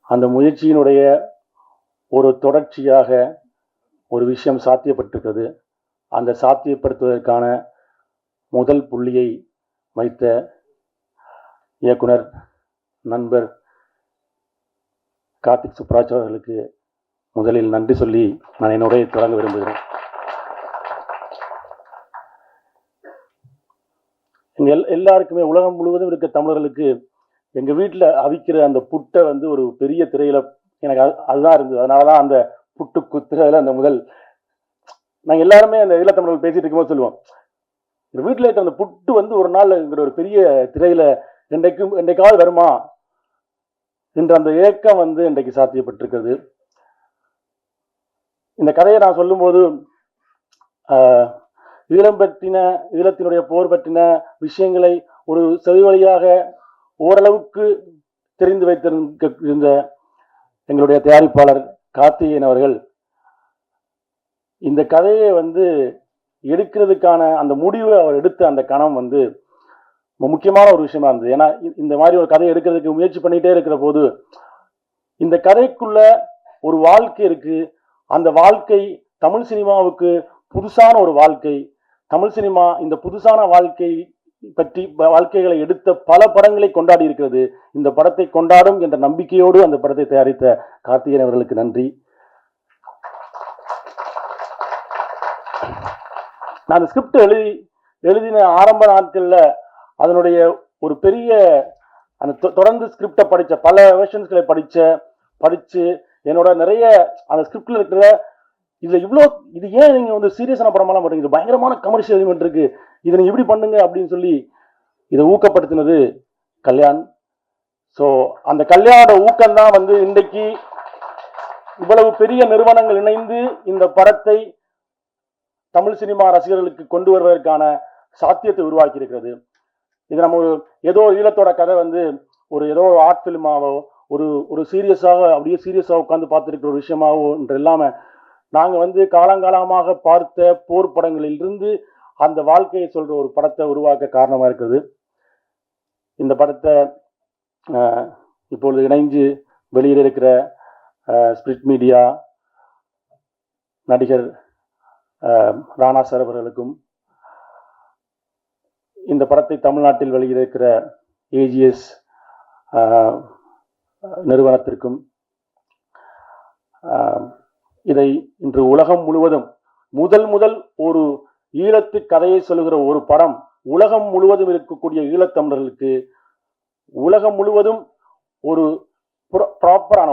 அந்த முயற்சியினுடைய ஒரு தொடர்ச்சியாக ஒரு விஷயம் சாத்தியப்பட்டிருக்கிறது. அந்த சாத்தியப்படுத்துவதற்கான முதல் புள்ளியை வைத்த இயக்குனர் நண்பர் கார்த்திக் சுப்ராஜ் அவர்களுக்கு முதலில் நன்றி சொல்லி நான் என்னுடைய தொடங்க விரும்புகிறேன். எல்லாருக்குமே உலகம் முழுவதும் இருக்க தமிழர்களுக்கு எங்கள் வீட்டில் அவிக்கிற அந்த புட்டை வந்து ஒரு பெரிய திரையில் எனக்கு அதுதான் இருந்தது. அதனால தான் அந்த புட்டு குத்துறதுல அந்த முதல் நாங்கள் எல்லாருமே அந்த ஈழத்தமிழர்கள் பேசிட்டு இருக்கும்போது சொல்லுவோம், இந்த வீட்டில் இருக்கிற அந்த புட்டு வந்து ஒரு நாள் ஒரு பெரிய திரையில் என்றைக்காவது வருமா என்ற அந்த ஏக்கம் வந்து இன்றைக்கு சாத்தியப்பட்டிருக்கிறது. இந்த கதையை நான் சொல்லும்போது ஈழம் பற்றின, ஈழத்தினுடைய போர் பற்றின விஷயங்களை ஒரு செவி வழியாக ஓரளவுக்கு தெரிந்து வைத்திருந்த எங்களுடைய தயாரிப்பாளர் கார்த்திகேயன் அவர்கள் இந்த கதையை வந்து எடுக்கிறதுக்கான அந்த முடிவை அவர் எடுத்த அந்த கணம் வந்து முக்கியமான ஒரு விஷயமா இருந்தது. ஏன்னா இந்த மாதிரி ஒரு கதையை எடுக்கிறதுக்கு முயற்சி பண்ணிட்டே இருக்கிற போது இந்த கதைக்குள்ள ஒரு வாழ்க்கை இருக்கு. அந்த வாழ்க்கை தமிழ் சினிமாவுக்கு புதுசான ஒரு வாழ்க்கை. தமிழ் சினிமா இந்த புதுசான வாழ்க்கை பற்றி வாழ்க்கைகளை எடுத்த பல படங்களை கொண்டாடி இருக்கிறது. இந்த படத்தை கொண்டாடும் என்ற நம்பிக்கையோடு அந்த படத்தை தயாரித்த கார்த்திகேயன் அவர்களுக்கு நன்றி. நான் அந்த ஸ்கிரிப்ட் எழுதின ஆரம்ப நாட்களில் அதனுடைய ஒரு பெரிய அந்த தொடர்ந்து ஸ்கிரிப்டை படித்த பல வெர்ஷன்ஸ்களை படித்து என்னோட நிறைய அந்த ஸ்கிரிப்டில் இருக்கிற இதில் இவ்வளோ இது ஏன் நீங்கள் வந்து சீரியஸான படமெல்லாம் பண்ணுறீங்க, பயங்கரமான கமர்ஷியல் எலிமெண்ட் இருக்கு, இதை நீங்கள் இப்படி பண்ணுங்க அப்படின்னு சொல்லி இதை ஊக்கப்படுத்தினது கல்யாண். ஸோ அந்த கல்யாணோட ஊக்கம்தான் வந்து இன்றைக்கு இவ்வளவு பெரிய நிறுவனங்கள் இணைந்து இந்த படத்தை தமிழ் சினிமா ரசிகர்களுக்கு கொண்டு வருவதற்கான சாத்தியத்தை உருவாக்கி இருக்கிறது. இது நம்ம ஏதோ ஈழத்தோட கதை வந்து ஏதோ ஒரு ஆர்ட் ஃபிலிமாவோ ஒரு சீரியஸாக அப்படியே சீரியஸாக உட்காந்து பார்த்துருக்கிற ஒரு விஷயமாவோ என்று இல்லாமல் நாங்கள் வந்து காலங்காலமாக பார்த்த போர் படங்களிலிருந்து அந்த வாழ்க்கையை சொல்கிற ஒரு படத்தை உருவாக்க காரணமாக இருக்குது. இந்த படத்தை இப்பொழுது இணைஞ்சு வெளியிட இருக்கிற ஸ்பிரிட் மீடியா நடிகர் ராணா சார் அவர்களுக்கும், இந்த படத்தை தமிழ்நாட்டில் வெளியிட இருக்கிற ஏஜிஎஸ் நிறுவனத்திற்கும், இதை இன்று உலகம் முழுவதும் முதல் ஒரு ஈழத்து கதையை சொல்லுகிற ஒரு படம் உலகம் முழுவதும் இருக்கக்கூடிய ஈழத்தமிழர்களுக்கு உலகம் முழுவதும் ஒரு ப்ராப்பரான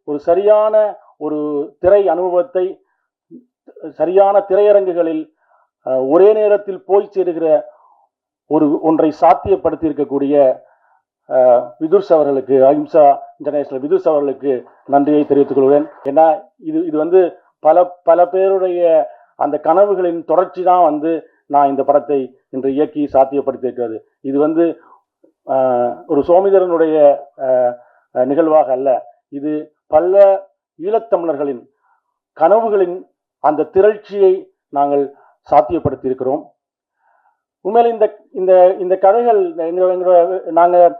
ஒரு சரியான ஒரு திரை அனுபவத்தை சரியான திரையரங்குகளில் ஒரே நேரத்தில் போய் சேருகிற ஒன்றை சாத்தியப்படுத்தி இருக்கக்கூடிய விதுர்ஸ் அவர்களுக்கு, அஹிம்சா இன்டர்நேஷனல் விதுர்ஸ் அவர்களுக்கு நன்றியை தெரிவித்துக் கொள்கிறேன். ஏன்னா இது வந்து பல பேருடைய அந்த கனவுகளின் தொடர்ச்சி தான் வந்து நான் இந்த படத்தை இன்று இயக்கி சாத்தியப்படுத்தி இருக்கிறது. இது வந்து ஒரு சோமிதரனுடைய நிகழ்வாக அல்ல, இது பல ஈழத்தமிழர்களின் கனவுகளின் அந்த திரட்சியை நாங்கள் சாத்தியப்படுத்தி இருக்கிறோம். உண்மையில இந்த இந்த கதைகள் நாங்கள்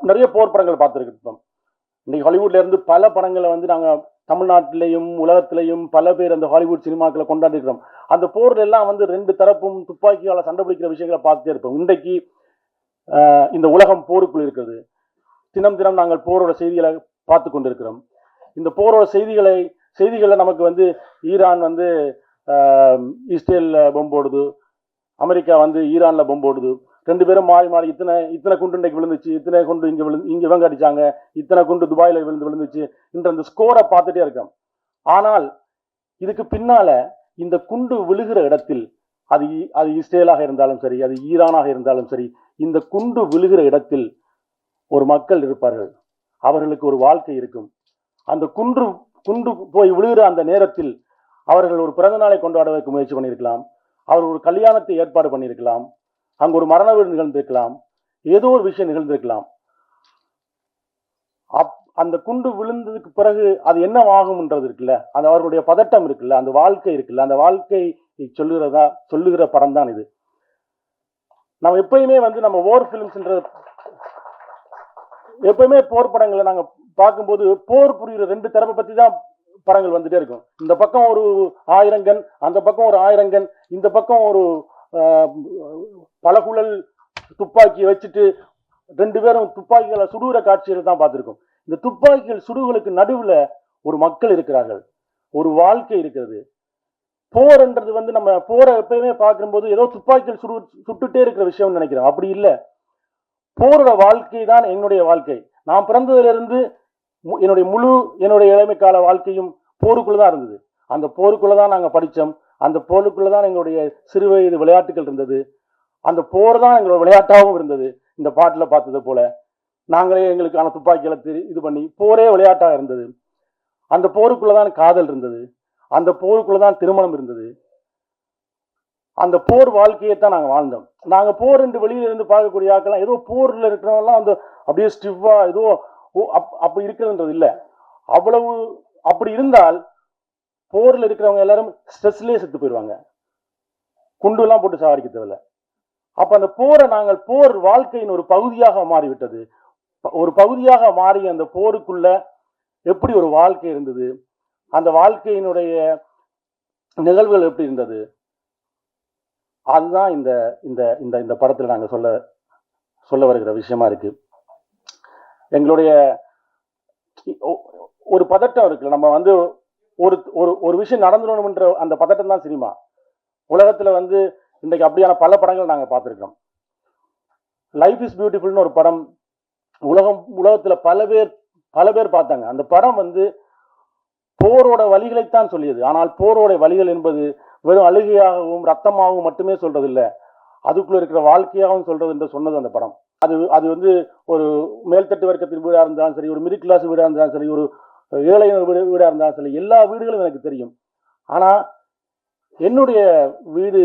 நிறைய போர் படங்கள் பார்த்துருக்கோம். இன்னைக்கு ஹாலிவுட்ல இருந்து பல படங்களை வந்து நாங்கள் தமிழ்நாட்டிலையும் உலகத்திலையும் பல பேர் அந்த ஹாலிவுட் சினிமாக்களை கொண்டாடி இருக்கிறோம். அந்த போர்ல எல்லாம் வந்து ரெண்டு தரப்பும் துப்பாக்கியால சண்டை பிடிக்கிற விஷயங்களை பார்த்துட்டே இருப்போம். இன்றைக்கு இந்த உலகம் போருக்குள் இருக்கிறது. தினம் நாங்கள் போரோட செய்திகளை பார்த்து கொண்டிருக்கிறோம். இந்த போரோட செய்திகளை நமக்கு வந்து ஈரான் வந்து இஸ்ரேல்ல பொம்பு போடுது, அமெரிக்கா வந்து ஈரான்ல பொம்பு போடுது, ரெண்டு பேரும் மாறி இத்தனை குண்டு இன்றைக்கு விழுந்துச்சு, இத்தனை குண்டு இங்க இவங்க அடிச்சாங்க, இத்தனை குண்டு துபாயில விழுந்துச்சு என்ற அந்த ஸ்கோரை பார்த்துட்டே இருக்கோம். ஆனால் இதுக்கு பின்னால இந்த குண்டு விழுகிற இடத்தில் அது இஸ்ரேலாக இருந்தாலும் சரி, அது ஈரானாக இருந்தாலும் சரி, இந்த குண்டு விழுகிற இடத்தில் ஒரு மக்கள் இருப்பார்கள், அவர்களுக்கு ஒரு வாழ்க்கை இருக்கும். அந்த குண்டு போய் விழுகிற அந்த நேரத்தில் அவர்கள் ஒரு பிறந்த நாளை கொண்டாடுவதற்கு முயற்சி பண்ணியிருக்கலாம், அவர் ஒரு கல்யாணத்தை ஏற்பாடு பண்ணியிருக்கலாம், அங்கு ஒரு மரண வீடு நிகழ்ந்திருக்கலாம், ஏதோ ஒரு விஷயம் நிகழ்ந்திருக்கலாம். அந்த குண்டு விழுந்ததுக்கு பிறகு அது என்னவாகும்ன்றது இருக்குல்ல, அந்த அவர்களுடைய பதட்டம் இருக்குல்ல, அந்த வாழ்க்கை இருக்குல்ல, அந்த வாழ்க்கை சொல்லுகிற படம் தான் இது. நம்ம எப்பயுமே வந்து நம்ம ஓர் ஃபிலிம்ஸ்ன்ற எப்பயுமே போர் படங்களை நாங்க பார்க்கும்போது போர் புரியுற ரெண்டு தரப்பை பத்தி தான் படங்கள் வந்துட்டே இருக்கும். இந்த பக்கம் ஒரு 1000 கன், அந்த பக்கம் ஒரு 1000 கன், இந்த பக்கம் ஒரு பலகுழல் துப்பாக்கியை வச்சுட்டு ரெண்டு பேரும் துப்பாக்கிகளை சுடுகிற காட்சிகளை தான் பார்த்திருக்கோம். இந்த துப்பாக்கிகள் சுடுகளுக்கு நடுவுல ஒரு மக்கள் இருக்கிறார்கள், ஒரு வாழ்க்கை இருக்கிறது. போர்ன்றது வந்து நம்ம போரை எப்பயுமே பார்க்கும்போது ஏதோ துப்பாக்கிகள் சுட்டுட்டே இருக்கிற விஷயம் நினைக்கிறோம். அப்படி இல்லை. போரோட வாழ்க்கை தான் என்னுடைய வாழ்க்கை. நான் பிறந்ததிலிருந்து என்னுடைய இளமை கால வாழ்க்கையும் போருக்குள்ளதான் இருந்தது. அந்த போருக்குள்ளதான் நாங்க படித்தோம். அந்த போருக்குள்ளதான் எங்களுடைய சிறு வயது விளையாட்டுகள் இருந்தது. அந்த போர் தான் எங்களோட விளையாட்டாகவும் இருந்தது. இந்த பாட்டுல பார்த்தது போல நாங்களே எங்களுக்கான துப்பாக்கிகளை இது பண்ணி போரே விளையாட்டாக இருந்தது. அந்த போருக்குள்ளதான் காதல் இருந்தது. அந்த போருக்குள்ளதான் திருமணம் இருந்தது. அந்த போர் வாழ்க்கையை தான் நாங்கள் வாழ்ந்தோம். நாங்கள் போர் என்று வெளியில இருந்து பார்க்கக்கூடிய ஆட்கள்லாம் ஏதோ போர்ல இருக்கிறவங்கலாம் அந்த அப்படியே ஸ்டிஃபா ஏதோ அப்படி இருக்கிறதுன்றது இல்லை. அவ்வளவு அப்படி இருந்தால் போர்ல இருக்கிறவங்க எல்லாரும் ஸ்ட்ரெஸ்லேயே செத்து போயிடுவாங்க, குண்டு எல்லாம் போட்டு சாவடிக்க தேவையில்ல. அப்ப அந்த போரை நாங்கள் போர் வாழ்க்கையின் ஒரு பகுதியாக மாறிவிட்டது. ஒரு பகுதியாக மாறி அந்த போருக்குள்ள எப்படி ஒரு வாழ்க்கை இருந்தது, அந்த வாழ்க்கையினுடைய நிகழ்வுகள் எப்படி இருந்தது, அதுதான் இந்த இந்த இந்த இந்த படத்தில் நாங்கள் சொல்ல வருகிற விஷயமா இருக்கு. எங்களுடைய ஒரு பதட்டம் இருக்குல்ல, நம்ம வந்து ஒரு ஒரு விஷயம் நடந்துடணும்ன்ற அந்த பதட்டம் தான் சினிமா. உலகத்துல வந்து இன்றைக்கு அப்படியான பல படங்கள் நாங்கள் பார்த்துருக்கோம். லைஃப் இஸ் பியூட்டிஃபுல்னு ஒரு படம் உலகத்துல பல பேர் பார்த்தாங்க. அந்த படம் வந்து போரோட வழிகளைத்தான் சொல்லியது. ஆனால் போரோட வழிகள் என்பது வெறும் அழுகையாகவும் ரத்தமாகவும் மட்டுமே சொல்றது இல்லை, அதுக்குள்ள இருக்கிற வாழ்க்கையாகவும் சொல்றது என்று சொன்னது அந்த படம். அது வந்து ஒரு மேல்தட்டு வர்க்கத்தின் வீடா இருந்தாலும் சரி, ஒரு மிடில் கிளாஸ் வீடா இருந்தாலும் சரி, ஒரு ஏழை வீடா இருந்தாலும் சரி, எல்லா வீடுகளும் எனக்கு தெரியும். ஆனா என்னுடைய வீடு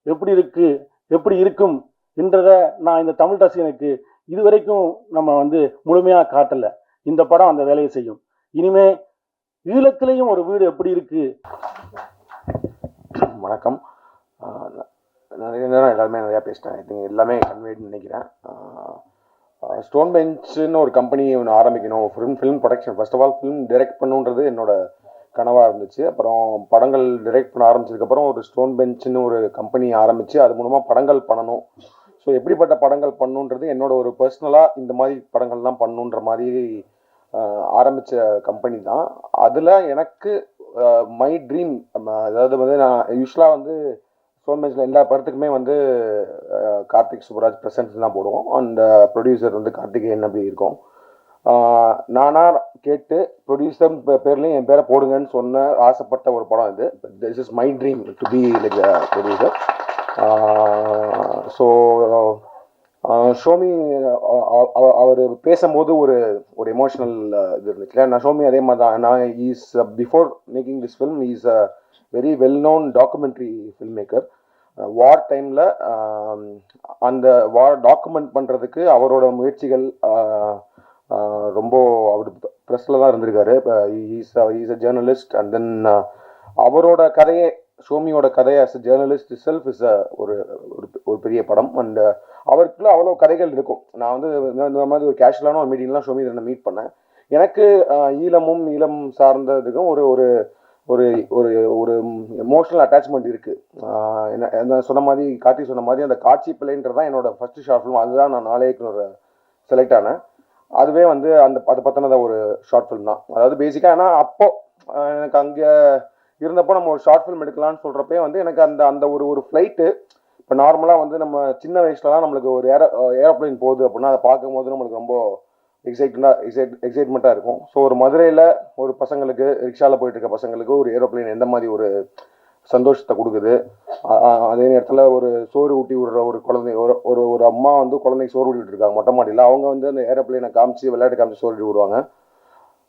எப்படி இருக்கு, எப்படி இருக்கும் என்றத நான் இந்த தமிழ் ரசிகனுக்கு இதுவரைக்கும் நம்ம வந்து முழுமையா காட்டல. இந்த படம் அந்த வேலையை செய்யும். இனிமே ஈழத்திலையும் ஒரு வீடு எப்படி இருக்கு. வணக்கம். நிறைய நேரம் எல்லாருமே நிறையா பேசிட்டேன். ஐ திங்க் எல்லாமே கன்வேன்னு நினைக்கிறேன். ஸ்டோன் பெஞ்சுன்னு ஒரு கம்பெனி ஒன்று ஆரம்பிக்கணும், film production. First of all film direct பண்ணுன்றது என்னோட கனவாக இருந்துச்சு. அப்புறம் படங்கள் டைரக்ட் பண்ண ஆரம்பிச்சதுக்கப்புறம் ஒரு ஸ்டோன் பெஞ்சுன்னு ஒரு கம்பெனி ஆரம்பித்து அது மூலமாக படங்கள் பண்ணணும். ஸோ எப்படிப்பட்ட படங்கள் பண்ணுன்றது என்னோட ஒரு பர்சனலாக இந்த மாதிரி படங்கள்லாம் பண்ணுன்ற மாதிரி ஆரம்பித்த கம்பெனி தான். அதில் எனக்கு மை ட்ரீம், அதாவது வந்து நான் யூஸ்வலாக வந்து ஸ்டோன் பெஞ்சில் எல்லா படத்துக்குமே வந்து கார்த்திக் சுப்ராஜ் ப்ரெசன்ஸ் தான் போடுவோம். அண்ட் ப்ரொடியூசர் வந்து கார்த்திகேயன் அப்படி இருக்கும். நானாக கேட்டு ப்ரொடியூசர் பேர்லேயும் என் பேரை போடுங்கன்னு சொன்ன ஆசைப்பட்ட ஒரு படம் இது. This is my dream to be like the producer. So ஷோமி அவர் பேசும்போது ஒரு எமோஷனல் இது இருந்துச்சு. நான் ஷோமி அதே மாதிரி தான். நான் is before making this film is a very well known documentary film maker. War டைமில் அந்த வார் டாக்குமெண்ட் பண்ணுறதுக்கு அவரோட முயற்சிகள் ரொம்ப அவர் ப்ரெஸ்ஸில் தான் இருந்திருக்காரு. Is a journalist. And then அவரோட கதையை, ஷோமியோட கதையை as a journalist self is ஒரு பெரிய படம். அண்ட் அவருக்குள்ள அவ்வளோ கதைகள் இருக்கும். நான் வந்து இந்த மாதிரி ஒரு கேஷுவலான ஒரு மீட்டிங்லாம் ஷோமி நான் மீட் பண்ணேன். எனக்கு ஈழம் சார்ந்ததுக்கும் ஒரு ஒரு ஒரு ஒரு ஒரு எமோஷனல் அட்டாச்மெண்ட் இருக்குது. என்ன சொன்ன மாதிரி கார்த்தி சொன்ன மாதிரி அந்த காட்சி பிள்ளைன்றது தான் என்னோட ஃபர்ஸ்ட் ஷார்ட் ஃபிலிம். அதுதான் நான் நாளைக்கு செலக்ட் ஆனேன். அதுவே வந்து அதை பற்றினத ஒரு ஷார்ட் ஃபிலிம் தான். அதாவது பேசிக்காக ஏன்னா அப்போ எனக்கு அங்கே இருந்தப்போ நம்ம ஒரு ஷார்ட் ஃபிலிம் எடுக்கலாம்னு சொல்கிறப்பே வந்து எனக்கு அந்த ஒரு ஃப்ளைட்டு, இப்போ நார்மலாக வந்து நம்ம சின்ன வயசுலலாம் நம்மளுக்கு ஒரு ஏரோப்ளைன் போகுது அப்படின்னா அதை பார்க்கும்போது நம்மளுக்கு ரொம்ப எக்ஸைட்மெண்ட்டாக இருக்கும். ஸோ ஒரு மதுரையில் ஒரு பசங்களுக்கு, ரிக்ஷாவில் போயிட்டு இருக்க பசங்களுக்கு ஒரு ஏரோப்ளைன் எந்த மாதிரி ஒரு சந்தோஷத்தை கொடுக்குது. அதே நேரத்தில் ஒரு சோறு ஊட்டி விடுற ஒரு குழந்தை, ஒரு அம்மா வந்து குழந்தைக்கு சோறு ஊட்டிட்டு இருக்காங்க மொட்டை மாடியில். அவங்க வந்து அந்த ஏரோப்ளைனை காமிச்சு விளையாட்டு காமிச்சு சோறு ஊட்டி விடுவாங்க.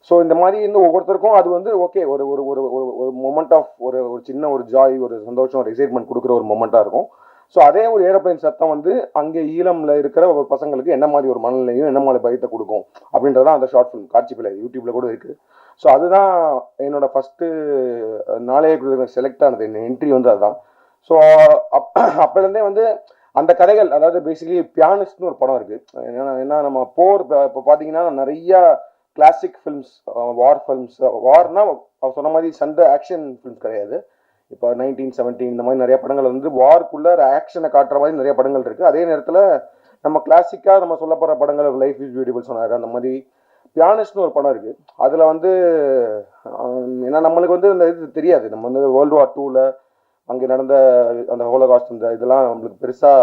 ஸோ இந்த மாதிரி வந்து ஒவ்வொருத்தருக்கும் அது வந்து ஓகே ஒரு ஒரு ஒரு ஒரு மொமெண்ட் ஆஃப் ஒரு சின்ன ஒரு ஜாய், ஒரு சந்தோஷம், ஒரு எக்ஸைட்மெண்ட் கொடுக்குற ஒரு மொமெண்ட்டாக இருக்கும். ஸோ அதே ஒரு ஏரோப்ளைன் சத்தம் வந்து அங்கே ஈழம்ல இருக்கிற ஒரு பசங்களுக்கு என்ன மாதிரி ஒரு மனநிலையும் என்ன மாதிரி பயத்தை கொடுக்கும் அப்படின்றதான் அந்த ஷார்ட் ஃபிலிம் காட்சி பிள்ளை யூடியூப்ல கூட இருக்கு. ஸோ அதுதான் என்னோட ஃபர்ஸ்ட் நாளைய செலக்ட் ஆனது, என்ன என்ட்ரி வந்து அதுதான். ஸோ அப்போலேருந்தே வந்து அந்த கதைகள், அதாவது பேசிக்கலி பியானிஸ்ட்னு ஒரு படம் இருக்கு. ஏன்னா நம்ம போர் இப்போ பார்த்தீங்கன்னா நிறைய கிளாசிக் ஃபிலிம்ஸ், வார் ஃபிலிம்ஸ், வார்னா அவர் சொன்ன மாதிரி சண்டை ஆக்ஷன் ஃபிலிம்ஸ் கிடையாது. இப்போ 1917 இந்த மாதிரி நிறைய படங்கள் வந்து வார்க்குள்ள ஆக்ஷனை காட்டுற மாதிரி நிறைய படங்கள் இருக்கு. அதே நேரத்தில் நம்ம கிளாசிக்கா நம்ம சொல்ல போற படங்கள் லைஃப் இஸ் பியூட்டிஃபுல் சொன்னாரு, அந்த மாதிரி பியானிஸ்ட்னு ஒரு படம் இருக்கு. அதுல வந்து ஏன்னா நம்மளுக்கு வந்து இந்த இது தெரியாது, நம்ம வந்து வேர்ல்டு வார் 2ல அங்கே நடந்த அந்த ஹோலோகாஸ்ட் இந்த இதெல்லாம் நம்மளுக்கு பெருசா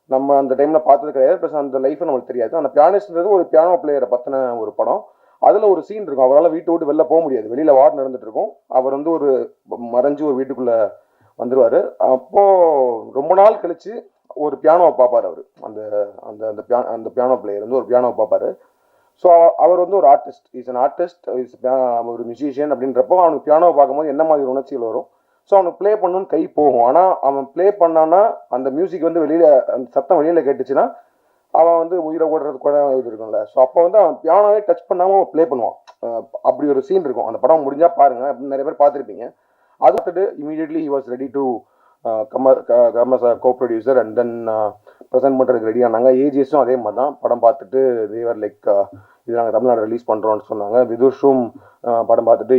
நம்ம அந்த டைம்ல பார்த்தது கிடையாது. ப்ளஸ் அந்த லைஃப் நம்மளுக்கு தெரியாது. அந்த பியானிஸ்ட்ன்றது ஒரு பியானோ பிளேயரை பத்தின ஒரு படம். அதுல ஒரு சீன் இருக்கும், அவரால் வீட்டை விட்டு வெளில போக முடியாது, வெளியில வார் நடந்துட்டு இருக்கும். அவர் வந்து ஒரு மறைஞ்சு ஒரு வீட்டுக்குள்ள வந்துருவாரு. அப்போ ரொம்ப நாள் கழிச்சு ஒரு பியானோவை பார்ப்பாரு அவரு. அந்த அந்த அந்த பியானோ பிளேயர் வந்து ஒரு பியானோவை பார்ப்பாரு. ஸோ அவர் வந்து ஒரு ஆர்டிஸ்ட், இஸ் அன் ஆர்டிஸ்ட், ஒரு மியூசிஷியன் அப்படின்றப்போ அவனுக்கு பியானோவை பார்க்கும்போது என்ன மாதிரி உணர்ச்சிகள் வரும். ஸோ அவனுக்கு ப்ளே பண்ணணும்னு கை போகும். ஆனால் அவன் ப்ளே பண்ணான்னா அந்த மியூசிக் வந்து வெளியில, அந்த சத்தம் வெளியில கேட்டுச்சுன்னா அவன் வந்து உயிரை ஓடுறது கூட இது இருக்கும்ல. ஸோ அப்போ வந்து அவன் பியானோவே டச் பண்ணாமல் ப்ளே பண்ணுவான். அப்படி ஒரு சீன் இருக்கும். அந்த படம் முடிஞ்சா பாருங்க, அப்படின்னு நிறைய பேர் பார்த்துருப்பீங்க. அது பார்த்துட்டு immediately he was ready to come us go producer and then present பண்ணுறதுக்கு ரெடி ஆனாங்க. ஏஜிஎஸும் அதே மாதிரி தான் படம் பார்த்துட்டு தேவர் லைக் இது நாங்கள் தமிழ்நாடு ரிலீஸ் பண்ணுறோம்னு சொன்னாங்க. விதுஷும் படம் பார்த்துட்டு